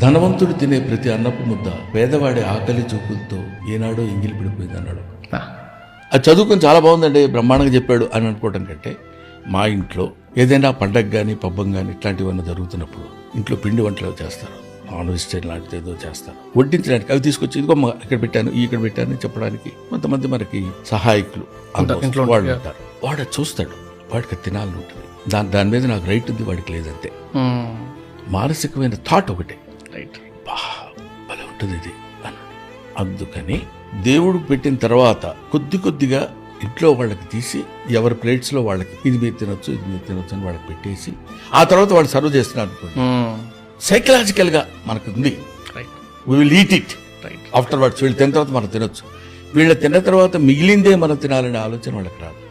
ధనవంతుడు తినే ప్రతి అన్నపు ముద్ద పేదవాడి ఆకలి చూపులతో ఏనాడో ఎంగిలి పడిపోయింది అన్నాడు. అది చదువుకొని చాలా బాగుందండి, బ్రహ్మాండంగా చెప్పాడు అని అనుకోవడం కంటే, మా ఇంట్లో ఏదైనా పండగ కానీ పబ్బం కానీ ఇట్లాంటివన్నీ జరుగుతున్నప్పుడు ఇంట్లో పిండి వంటలు చేస్తారు, నాన్ వెజిటేరియన్ లాంటిది ఏదో చేస్తారు, వడ్డించడానికి అవి తీసుకొచ్చి ఇదిగో ఇక్కడ పెట్టాను ఇక్కడ పెట్టాను అని చెప్పడానికి కొంతమంది మనకి సహాయకులు వాళ్ళు ఉంటారు. వాడు చూస్తాడు, వాడికి తినాలని ఉంటుంది, దాని మీద నాకు రైట్ ఉంది, వాడికి లేదంతే. మానసికమైన థాట్ ఒకటే, రైట్ భలే ఉంటుంది ఇది అన్నాడు. అందుకని దేవుడు పెట్టిన తర్వాత కొద్ది కొద్దిగా ఇంట్లో వాళ్ళకి తీసి ఎవరి ప్లేట్స్లో వాళ్ళకి ఇది మీరు తినొచ్చు ఇది మీరు తినొచ్చు అని వాళ్ళకి పెట్టేసి ఆ తర్వాత వాళ్ళు సర్వ్ చేస్తున్నారు అనుకోండి, సైకలాజికల్గా మనకు ఉంది, we will eat it after words. వీళ్ళు తిన్న తర్వాత మనం తినొచ్చు, వీళ్ళు తిన్న తర్వాత మిగిలిందే మనం తినాలనే ఆలోచన వాళ్ళకి రాదు.